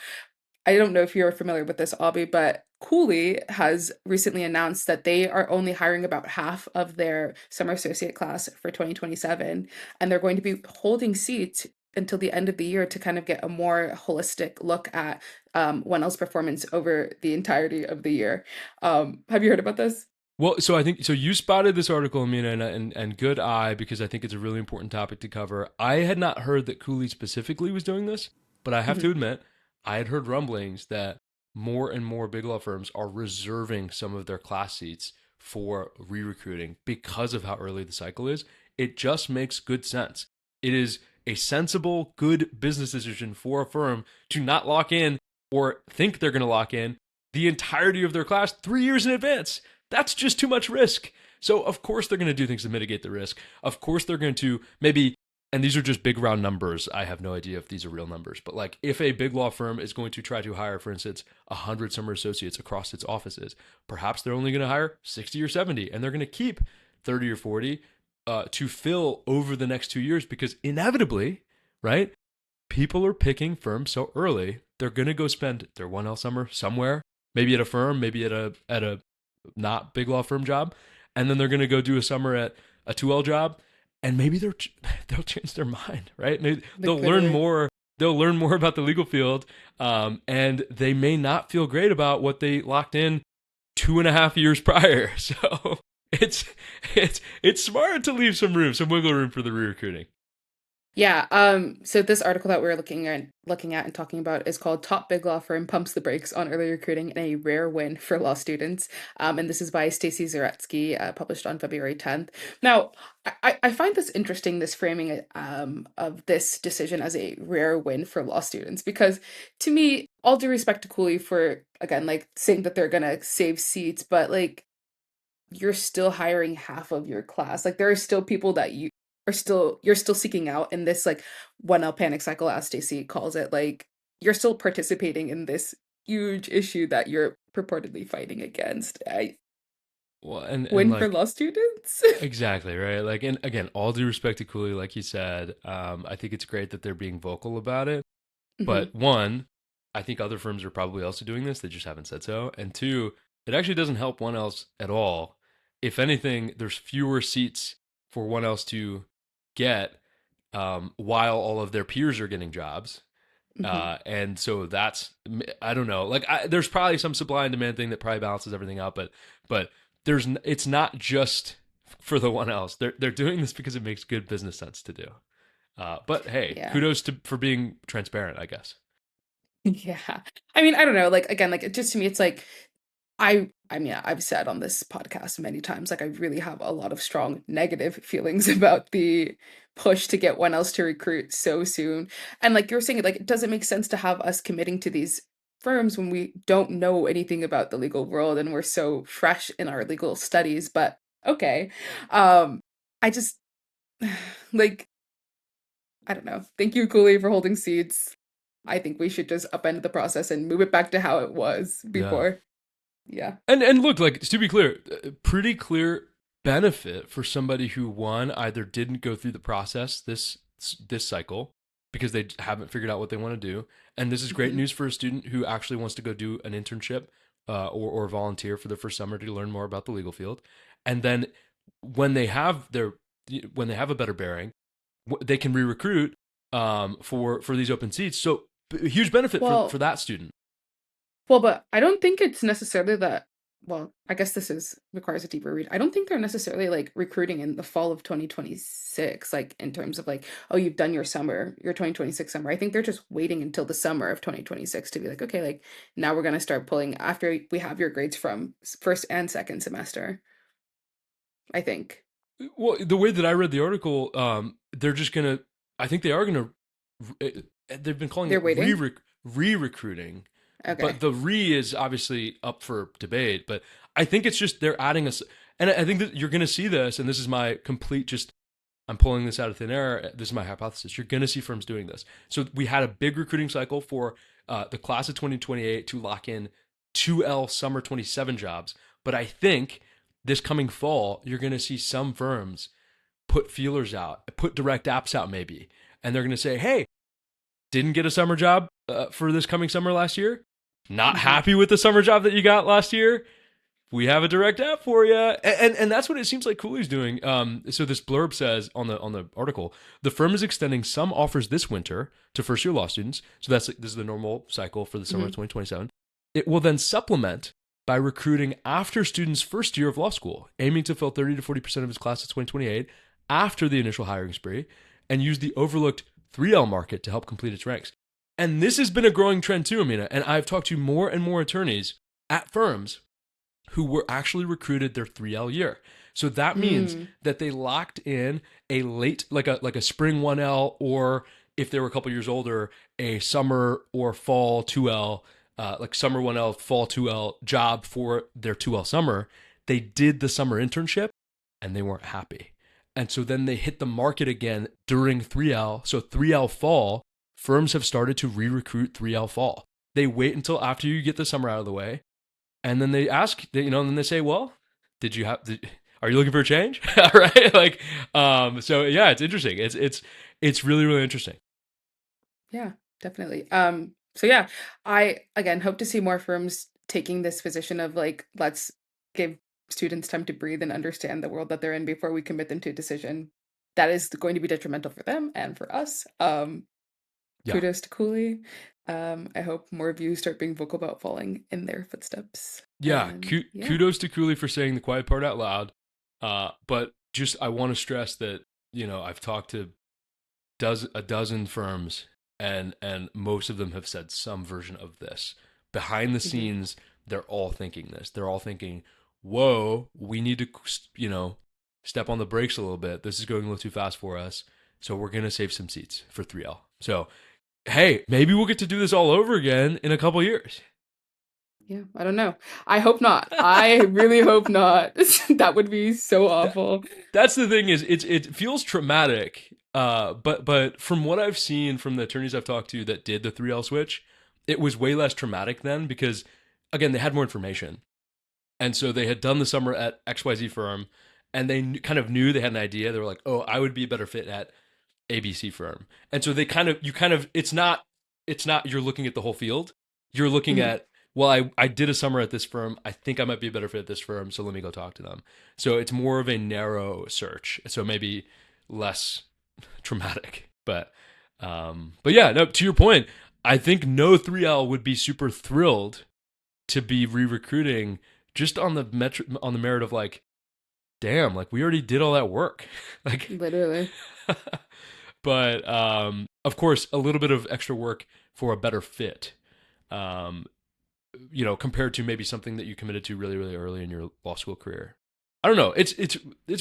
Speaker 1: I don't know if you're familiar with this, Abhi, but Cooley has recently announced that they are only hiring about half of their summer associate class for 2027, and they're going to be holding seats until the end of the year to kind of get a more holistic look at 1L's performance over the entirety of the year. Have you heard about this?
Speaker 2: Well, so I think so. You spotted this article, Amina, and good eye, because I think it's a really important topic to cover. I had not heard that Cooley specifically was doing this, but I have
Speaker 1: Mhm.
Speaker 2: to admit, I had heard rumblings that more and more big law firms are reserving some of their class seats for re-recruiting because of how early the cycle is. It just makes good sense. It is a sensible, good business decision for a firm to not lock in, or think they're going to lock in, the entirety of their class 3 years in advance. That's just too much risk. So, of course, they're going to do things to mitigate the risk. Of course, they're going to maybe, and these are just big round numbers. I have no idea if these are real numbers, but like if a big law firm is going to try to hire, for instance, 100 summer associates across its offices, perhaps they're only going to hire 60 or 70, and they're going to keep 30 or 40 to fill over the next 2 years, because inevitably, right, people are picking firms so early, they're going to go spend their 1L summer somewhere, maybe at a firm, maybe at a not big law firm job, and then they're going to go do a summer at a 2L job, and maybe they'll change their mind, right? Maybe they'll
Speaker 1: Like
Speaker 2: learn
Speaker 1: literally.
Speaker 2: more. They'll learn more about the legal field, and they may not feel great about what they locked in 2.5 years prior. So it's smart to leave some wiggle room for the re-recruiting.
Speaker 1: Yeah, so this article that we're looking at and talking about is called Top Big Law Firm Pumps the Brakes on Early Recruiting in a Rare Win for Law Students. And this is by Stacy Zaretsky, published on February 10th. Now, I find this interesting, this framing of this decision as a rare win for law students, because to me, all due respect to Cooley for, again, like saying that they're gonna save seats, but like you're still hiring half of your class. Like there are still people that you're still seeking out in this like 1L panic cycle, as Stacey calls it. Like you're still participating in this huge issue that you're purportedly fighting against. I
Speaker 2: Well, and
Speaker 1: win for
Speaker 2: like
Speaker 1: law students.
Speaker 2: exactly, right. Like, and again, all due respect to Cooley, like you said, I think it's great that they're being vocal about it.
Speaker 1: Hmm.
Speaker 2: But one, I think other firms are probably also doing this. They just haven't said so. And two, it actually doesn't help one else at all. If anything, there's fewer seats for one else to get, while all of their peers are getting jobs.
Speaker 1: Hmm.
Speaker 2: And so that's, I don't know, like there's probably some supply and demand thing that probably balances everything out, but it's not just for the one else. They're doing this because it makes good business sense to do. But hey,
Speaker 1: Yeah.
Speaker 2: kudos for being transparent, I guess.
Speaker 1: Yeah. I mean, I don't know, like, again, like, it just to me, it's like, I mean, I've said on this podcast many times, like, I really have a lot of strong negative feelings about the push to get one else to recruit so soon. And like you're saying, like, it doesn't make sense to have us committing to these firms when we don't know anything about the legal world and we're so fresh in our legal studies, but okay. I just like, I don't know. Thank you, Cooley, for holding seats. I think we should just upend the process and move it back to how it was
Speaker 2: Yeah.
Speaker 1: before. Yeah.
Speaker 2: And look, like to be clear, pretty clear benefit for somebody who one either didn't go through the process this cycle because they haven't figured out what they want to do, and this is great
Speaker 1: Hmm.
Speaker 2: news for a student who actually wants to go do an internship or volunteer for the first summer to learn more about the legal field, and then when they have their when they have a better bearing, they can re-recruit for these open seats. So huge benefit for
Speaker 1: Well,
Speaker 2: that student.
Speaker 1: but I don't think it's necessarily that. Well, I guess this is requires a deeper read. I don't think they're necessarily like recruiting in the fall of 2026, like in terms of like, oh, you've done your summer, your 2026 summer. I think they're just waiting until the summer of 2026 to be like, okay, like now we're gonna start pulling after we have your grades from first and second semester. I think
Speaker 2: Well, the way that I read the article, they're just gonna. I think they are gonna. They've been calling
Speaker 1: they're
Speaker 2: it
Speaker 1: waiting.
Speaker 2: re-recruiting, but
Speaker 1: Okay.
Speaker 2: the re is obviously up for debate. But I think it's just they're adding us, and I think that you're gonna see this. And this is my complete just. I'm pulling this out of thin air. This is my hypothesis. You're gonna see firms doing this. So we had a big recruiting cycle for the class of 2028 to lock in 2L summer 27 jobs, but I think this coming fall, you're going to see some firms put feelers out, put direct apps out maybe, and they're going to say, hey, didn't get a summer job for this coming summer last year? Not
Speaker 1: Hmm.
Speaker 2: happy with the summer job that you got last year? We have a direct app for you, and that's what it seems like Cooley's doing. So this blurb says on the article, the firm is extending some offers this winter to first year law students. So this is the normal cycle for the summer of
Speaker 1: Hmm.
Speaker 2: 2027. It will then supplement by recruiting after students' first year of law school, aiming to fill 30 to 40% of his class of 2028 after the initial hiring spree, and use the overlooked 3L market to help complete its ranks. And this has been a growing trend too, Amina. And I've talked to more and more attorneys at firms who were actually recruited their 3L year. So that means
Speaker 1: Hmm.
Speaker 2: that they locked in a late, like a spring 1L, or if they were a couple years older, a summer or fall 2L, like summer 1L, fall 2L job for their 2L summer. They did the summer internship and they weren't happy. And so then they hit the market again during 3L. So 3L fall, firms have started to re recruit 3L fall. They wait until after you get the summer out of the way, and then they ask, and then they say, well, are you looking for a change? Right? Like, so yeah, it's interesting. It's really, really interesting.
Speaker 1: Yeah, definitely. So yeah, I again hope to see more firms taking this position of like, let's give students time to breathe and understand the world that they're in before we commit them to a decision that is going to be detrimental for them and for us.
Speaker 2: Yeah.
Speaker 1: Kudos to Cooley. I hope more of you start being vocal about falling in their footsteps.
Speaker 2: Yeah.
Speaker 1: And yeah.
Speaker 2: Kudos to Cooley for saying the quiet part out loud. But just, I want to stress that, I've talked to a dozen firms, and most of them have said some version of this. Behind the
Speaker 1: Mhm.
Speaker 2: scenes, they're all thinking this. They're all thinking, whoa, we need to, step on the brakes a little bit. This is going a little too fast for us. So we're going to save some seats for 3L. So, hey, maybe we'll get to do this all over again in a couple years.
Speaker 1: Yeah, I don't know. I hope not. I really hope not. That would be so
Speaker 2: That,
Speaker 1: awful.
Speaker 2: that's the thing, is it feels traumatic. But from what I've seen from the attorneys I've talked to that did the 3L switch, it was way less traumatic then because, again, they had more information. And so they had done the summer at XYZ firm, and they kind of knew, they had an idea. They were like, oh, I would be a better fit at ABC firm. And so it's not you're looking at the whole field. You're looking
Speaker 1: Mhm.
Speaker 2: at, well, I did a summer at this firm. I think I might be a better fit at this firm, so let me go talk to them. So it's more of a narrow search. So maybe less traumatic. But yeah, no, to your point, I think no 3L would be super thrilled to be re-recruiting just on the on the merit of like, damn, like we already did all that work. Like
Speaker 1: Literally.
Speaker 2: but of course a little bit of extra work for a better fit. Um compared to maybe something that you committed to really really early in your law school career. I don't know. It's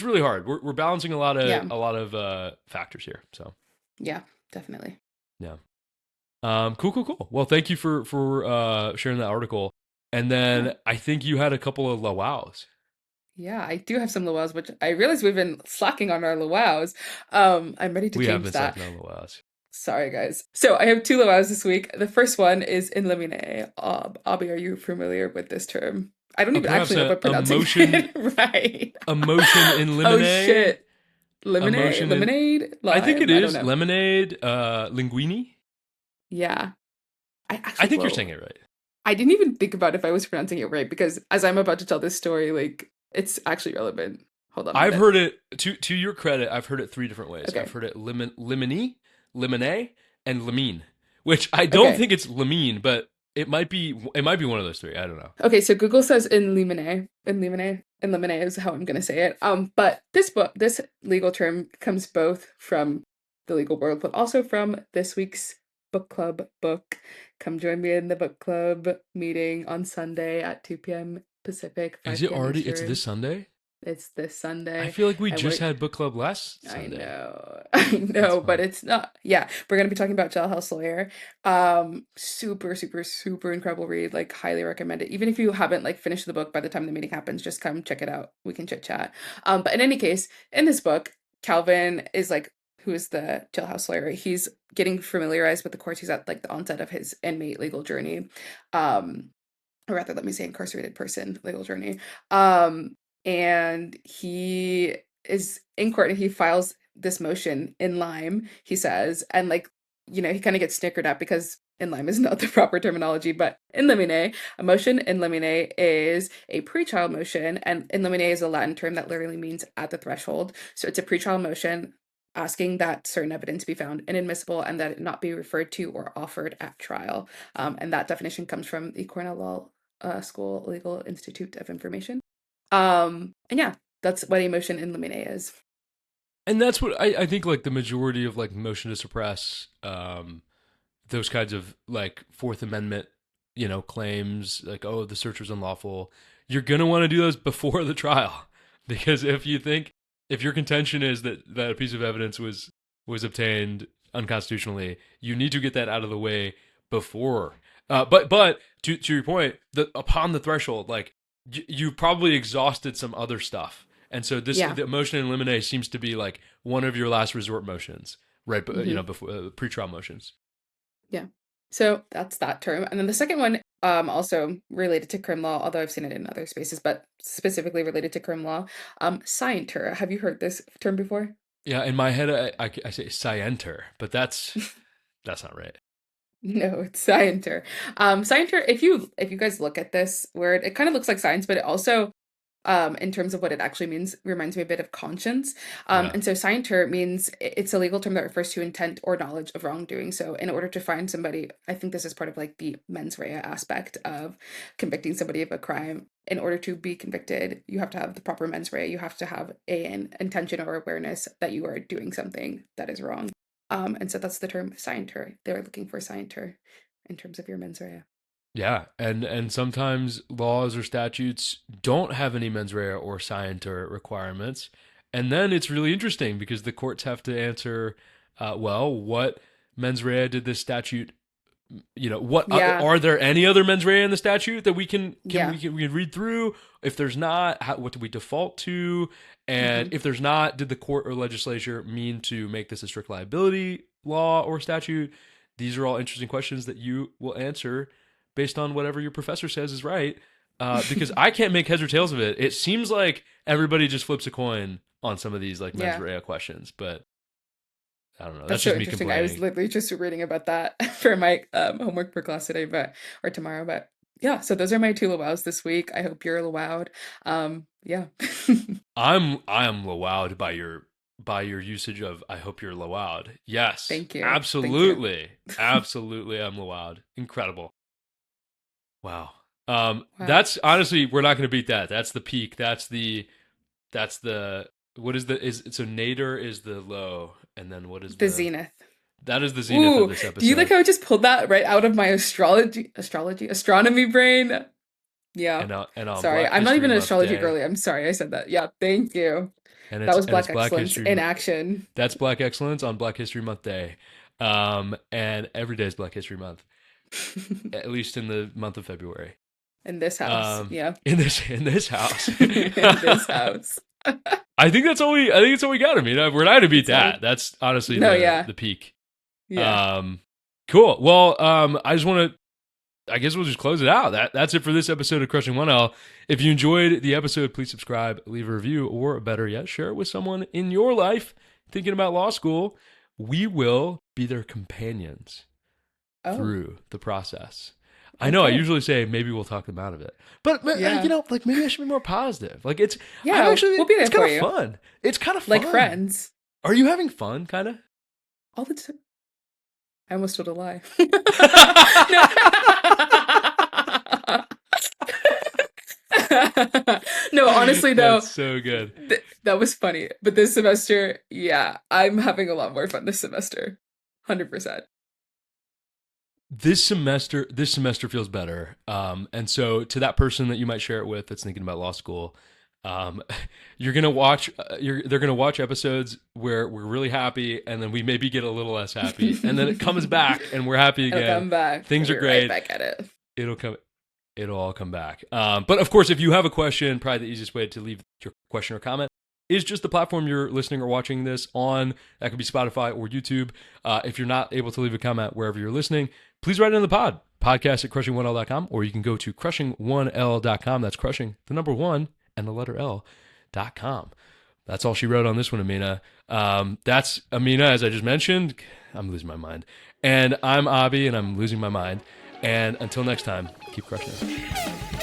Speaker 2: really hard. We're balancing
Speaker 1: Yeah.
Speaker 2: a lot of factors here. So,
Speaker 1: Yeah, definitely.
Speaker 2: yeah. Cool. Well, thank you for sharing that article. And
Speaker 1: Yeah.
Speaker 2: then I think you had a couple of wows.
Speaker 1: Yeah, I do have some luau's, which I realize we've been slacking on our luau's. I'm ready to
Speaker 2: We have
Speaker 1: change
Speaker 2: been
Speaker 1: that.
Speaker 2: slacking on wows.
Speaker 1: Sorry, guys. So I have two luau's this week. The first one is in limine. Abby, are you familiar with this term? I don't even
Speaker 2: Perhaps
Speaker 1: actually know if I'm
Speaker 2: a
Speaker 1: pronouncing
Speaker 2: motion
Speaker 1: it right.
Speaker 2: a motion in
Speaker 1: Oh
Speaker 2: lemonade.
Speaker 1: shit.
Speaker 2: A
Speaker 1: Lemonade?
Speaker 2: motion in
Speaker 1: Lemonade?
Speaker 2: I think it
Speaker 1: Lime? I don't
Speaker 2: is
Speaker 1: know.
Speaker 2: lemonade, linguine.
Speaker 1: Yeah. I
Speaker 2: I
Speaker 1: actually,
Speaker 2: think you're saying
Speaker 1: whoa.
Speaker 2: it right.
Speaker 1: I didn't even think about if I was pronouncing it right because as I'm about to tell this story, like it's actually relevant. Hold on a
Speaker 2: I've
Speaker 1: minute.
Speaker 2: heard it to your credit. I've heard it three different ways. I've
Speaker 1: Okay.
Speaker 2: heard it lemony, lemonade, and lamine, which I don't
Speaker 1: Okay.
Speaker 2: think it's lamine, but it might be one of those three. I don't know.
Speaker 1: Okay, so Google says in limine is how I'm gonna say it. But this legal term comes both from the legal world, but also from this week's book club book. Come join me in the book club meeting on Sunday at 2 p.m. Pacific,
Speaker 2: Is
Speaker 1: 5
Speaker 2: it
Speaker 1: p.m.
Speaker 2: already? It's this
Speaker 1: Eastern.
Speaker 2: Sunday.
Speaker 1: It's this
Speaker 2: I
Speaker 1: Sunday,
Speaker 2: feel like we
Speaker 1: and
Speaker 2: just
Speaker 1: we're
Speaker 2: had book club last
Speaker 1: I
Speaker 2: Sunday.
Speaker 1: know, I
Speaker 2: That's
Speaker 1: know, but
Speaker 2: fun.
Speaker 1: it's not. Yeah, we're gonna be talking about Jailhouse Lawyer. Super, super, super incredible read. Like, highly recommend it. Even if you haven't like finished the book by the time the meeting happens, just come check it out. We can chit chat. But in any case, in this book, Calvin is like, who is the Jailhouse Lawyer? He's getting familiarized with the courts. He's at like the onset of his inmate legal journey. Um, or rather, let me say incarcerated person legal journey. And he is in court and he files this motion in lime, he says, and like, he kind of gets snickered at because in lime is not the proper terminology, but in limine, a motion in limine is a pretrial motion, and in limine is a Latin term that literally means at the threshold. So it's a pretrial motion asking that certain evidence be found inadmissible and that it not be referred to or offered at trial. And that definition comes from the Cornell Law School Legal Institute of Information. And yeah, that's what a motion in limine is.
Speaker 2: And that's what I think. Like the majority of like motion to suppress, those kinds of like Fourth Amendment, claims like, oh, the search was unlawful. You're gonna want to do those before the trial, because if your contention is that a piece of evidence was obtained unconstitutionally, you need to get that out of the way before. But to your point, that upon the threshold, like you probably exhausted some other stuff, and so
Speaker 1: Yeah.
Speaker 2: the motion in limine seems to be like one of your last resort motions, right? But
Speaker 1: Hmm.
Speaker 2: before pre-trial motions.
Speaker 1: Yeah. So that's that term. And then the second one, also related to crim law, although I've seen it in other spaces, but specifically related to crim law, scienter. Have you heard this term before?
Speaker 2: Yeah, in my head, I say scienter, but that's not right.
Speaker 1: No, it's scienter. Scienter, if you guys look at this word, it kind of looks like science, but it also in terms of what it actually means, reminds me a bit of conscience.
Speaker 2: Yeah.
Speaker 1: And so scienter means it's a legal term that refers to intent or knowledge of wrongdoing. So in order to find somebody, I think this is part of like the mens rea aspect of convicting somebody of a crime. In order to be convicted, you have to have the proper mens rea. You have to have an intention or awareness that you are doing something that is wrong. And so that's the term scienter. They're looking for scienter in terms of your mens rea.
Speaker 2: Yeah, and sometimes laws or statutes don't have any mens rea or scienter requirements, and then it's really interesting because the courts have to answer, well, what mens rea did this statute? What
Speaker 1: Yeah,
Speaker 2: are there any other mens rea in the statute that
Speaker 1: yeah.
Speaker 2: we can read through? If there's not, what do we default to? And
Speaker 1: Hmm.
Speaker 2: if there's not, did the court or legislature mean to make this a strict liability law or statute? These are all interesting questions that you will answer based on whatever your professor says is right. Because I can't make heads or tails of it. It seems like everybody just flips a coin on some of these like mens
Speaker 1: Yeah.
Speaker 2: rea questions, but I don't know.
Speaker 1: That's
Speaker 2: That's
Speaker 1: so
Speaker 2: just me
Speaker 1: interesting. I was
Speaker 2: complaining.
Speaker 1: literally just reading about that for my homework for class today, or tomorrow. But yeah, so those are my two luau's this week. I hope you're luau'd. Yeah.
Speaker 2: I am wowed by your by your usage of "I hope you're loud." Yes,
Speaker 1: Thank you.
Speaker 2: absolutely, absolutely. I'm loud. Incredible. Wow.
Speaker 1: Wow.
Speaker 2: That's honestly, we're not going to beat that. That's the peak. That's the. What is so nadir is the low, and then what is
Speaker 1: The zenith.
Speaker 2: That is the zenith of this episode.
Speaker 1: Do you like how I just pulled that right out of my astronomy brain? Yeah. Sorry, I'm not even an astrology girly. I'm sorry I said that. Yeah, thank you.
Speaker 2: And
Speaker 1: that was Black Excellence in action.
Speaker 2: That's Black Excellence on Black History Month Day. And every day is Black History Month. At least in the month of February.
Speaker 1: In this house. Yeah.
Speaker 2: In this house.
Speaker 1: In this house.
Speaker 2: I think it's all we got. I mean, we're not gonna beat that. That's honestly the peak.
Speaker 1: Yeah.
Speaker 2: Cool. Well, I guess we'll just close it out. That's it for this episode of Crushing 1L. If you enjoyed the episode, please subscribe, leave a review, or better yet, share it with someone in your life thinking about law school. We will be their companions through the process. I know I usually say maybe we'll talk them out of it, but maybe I should be more positive. Like we'll be there it's kind of fun. It's kind of fun.
Speaker 1: Like friends.
Speaker 2: Are you having fun? Kind of
Speaker 1: all the time. I almost told a lie. No, honestly, though.
Speaker 2: That's so good.
Speaker 1: That was funny. But this semester, yeah, I'm having a lot more fun this semester. 100%.
Speaker 2: This semester feels better. And so to that person that you might share it with that's thinking about law school, they're gonna watch episodes where we're really happy, and then we maybe get a little less happy, and then it comes back, and we're happy again.
Speaker 1: It'll come back.
Speaker 2: Things are great.
Speaker 1: Right back at it.
Speaker 2: It'll all come back. But of course, if you have a question, probably the easiest way to leave your question or comment is just the platform you're listening or watching this on. That could be Spotify or YouTube. If you're not able to leave a comment wherever you're listening, please write it in the podcast at crushing1l.com, or you can go to crushing1l.com. That's crushing the number 1 and the letter L.com. That's all she wrote on this one, Aaminah. That's Aaminah, as I just mentioned. I'm losing my mind. And I'm Abhi, and I'm losing my mind. And until next time, keep crushing it.